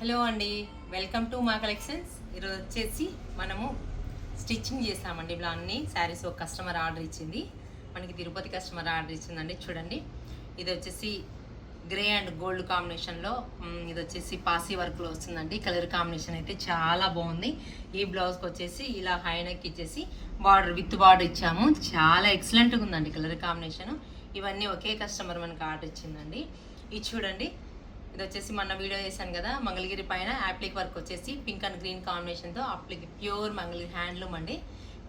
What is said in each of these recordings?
Hello అండి, welcome to మా collections. ఈరోజు వచ్చేసి మనము స్టిచ్చింగ్ చేసామండి. ఇలా అన్ని శారీస్ ఒక కస్టమర్ ఆర్డర్ ఇచ్చింది, మనకి తిరుపతి కస్టమర్ ఆర్డర్ ఇచ్చిందండి. చూడండి, ఇది వచ్చేసి గ్రే అండ్ గోల్డ్ కాంబినేషన్లో, ఇది వచ్చేసి పాసీ వర్క్లో వస్తుందండి. కలర్ కాంబినేషన్ అయితే చాలా బాగుంది. ఈ బ్లౌజ్కి వచ్చేసి ఇలా హై నెక్ ఇచ్చేసి బార్డర్ విత్ బార్డర్ ఇచ్చాము. చాలా ఎక్సలెంట్గా ఉందండి కలర్ కాంబినేషన్. ఇవన్నీ ఒకే కస్టమర్ మనకు ఆర్డర్ ఇచ్చిందండి. ఇది చూడండి, ఇది వచ్చేసి మొన్న వీడియో చేశాను కదా, మంగళగిరి పైన యాప్లిక్ వర్క్ వచ్చేసి పింక్ అండ్ గ్రీన్ కాంబినేషన్తో అప్లిక్ ప్యూర్ మంగళగిరి హ్యాండ్లూమ్ అండి.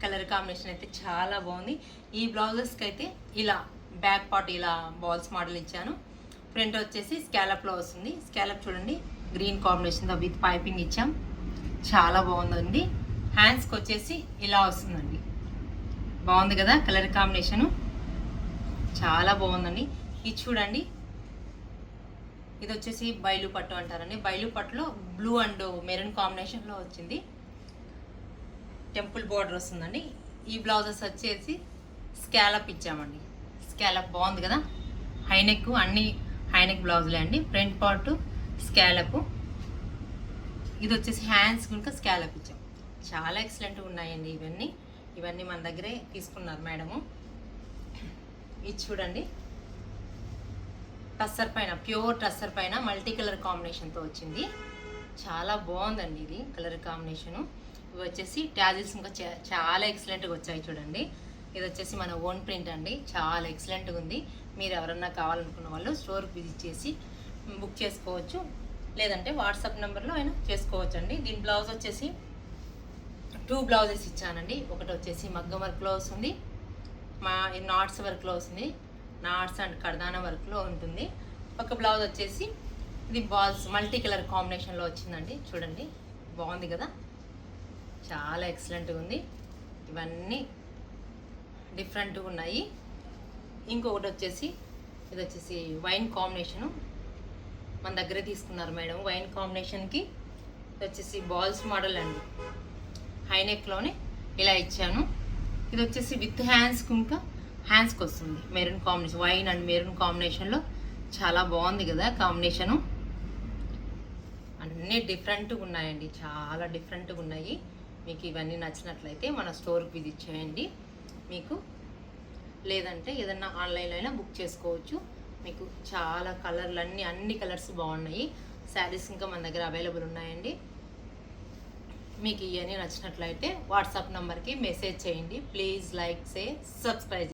కలర్ కాంబినేషన్ అయితే చాలా బాగుంది. ఈ బ్లౌజెస్కి అయితే ఇలా బ్యాక్ పార్ట్ ఇలా బాల్స్ మోడల్ ఇచ్చాను. ఫ్రంట్ వచ్చేసి స్కాలప్లో వస్తుంది. స్కాలప్ చూడండి, గ్రీన్ కాంబినేషన్తో విత్ పైపింగ్ ఇచ్చాం. చాలా బాగుందండి. హ్యాండ్స్కి వచ్చేసి ఇలా వస్తుందండి. బాగుంది కదా కలర్ కాంబినేషను, చాలా బాగుందండి. ఇది చూడండి, ఇది వచ్చేసి బయలు పట్టు అంటారండి. బయలు పట్టులో బ్లూ అండ్ మెరూన్ కాంబినేషన్లో వచ్చింది. టెంపుల్ బార్డర్ వస్తుందండి. ఈ బ్లౌజెస్ వచ్చేసి స్కాలప్ ఇచ్చామండి. స్కాలప్ బాగుంది కదా, హైనెక్ అన్ని హైనెక్ బ్లౌజులే అండి. ఫ్రంట్ పార్ట్ స్కాలప్, ఇది వచ్చేసి హ్యాండ్స్ కనుక స్కాలప్ ఇచ్చాం. చాలా ఎక్సలెంట్గా ఉన్నాయండి. ఇవన్నీ మన దగ్గరే తీసుకున్నారు మేడము. ఇది చూడండి, టస్సర్ పైన ప్యూర్ టస్సర్ పైన మల్టీ కలర్ కాంబినేషన్తో వచ్చింది. చాలా బాగుందండి ఇది కలర్ కాంబినేషను. ఇవి వచ్చేసి ట్యాజిల్స్ ఇంకా చాలా ఎక్సలెంట్గా వచ్చాయి చూడండి. ఇది వచ్చేసి మన ఓన్ ప్రింట్ అండి. చాలా ఎక్సలెంట్గా ఉంది. మీరు ఎవరన్నా కావాలనుకున్న వాళ్ళు స్టోర్కి విజిట్ చేసి బుక్ చేసుకోవచ్చు, లేదంటే వాట్సాప్ నెంబర్లో అయినా చేసుకోవచ్చు అండి. దీని బ్లౌజ్ వచ్చేసి 2 బ్లౌజెస్ ఇచ్చానండి. ఒకటి వచ్చేసి మగ్గం వర్క్లో వస్తుంది, నాట్స్ వర్క్లో వస్తుంది, నాట్స్ అండ్ కర్దానా వర్క్లో ఉంటుంది. ఒక బ్లౌజ్ వచ్చేసి ఇది బాల్స్ మల్టీ కలర్ కాంబినేషన్లో వచ్చిందండి. చూడండి, బాగుంది కదా, చాలా ఎక్సలెంట్గా ఉంది. ఇవన్నీ డిఫరెంట్గా ఉన్నాయి. ఇంకొకటి వచ్చేసి ఇది వచ్చేసి వైన్ కాంబినేషను మన దగ్గరే తీసుకున్నారు మేడం. వైన్ కాంబినేషన్కి ఇది వచ్చేసి బాల్స్ మోడల్ అండి. హైనెక్లోనే ఇలా ఇచ్చాను. ఇది వచ్చేసి విత్ హ్యాండ్స్ ఇంకా హ్యాండ్స్కి వస్తుంది. Maroon combination, wine and maroon కాంబినేషన్లో చాలా బాగుంది కదా కాంబినేషను. అన్నీ డిఫరెంట్గా ఉన్నాయండి, చాలా డిఫరెంట్గా ఉన్నాయి. మీకు ఇవన్నీ నచ్చినట్లయితే మన స్టోర్కి విజిట్ చేయండి. మీకు లేదంటే ఏదన్నా ఆన్లైన్లో అయినా బుక్ చేసుకోవచ్చు. మీకు చాలా కలర్లు అన్ని కలర్స్ బాగున్నాయి. శారీస్ ఇంకా మన దగ్గర అవైలబుల్ ఉన్నాయండి. మీకు ఇవన్నీ నచ్చినట్లయితే వాట్సాప్ నెంబర్కి మెసేజ్ చేయండి. Please like, share, subscribe.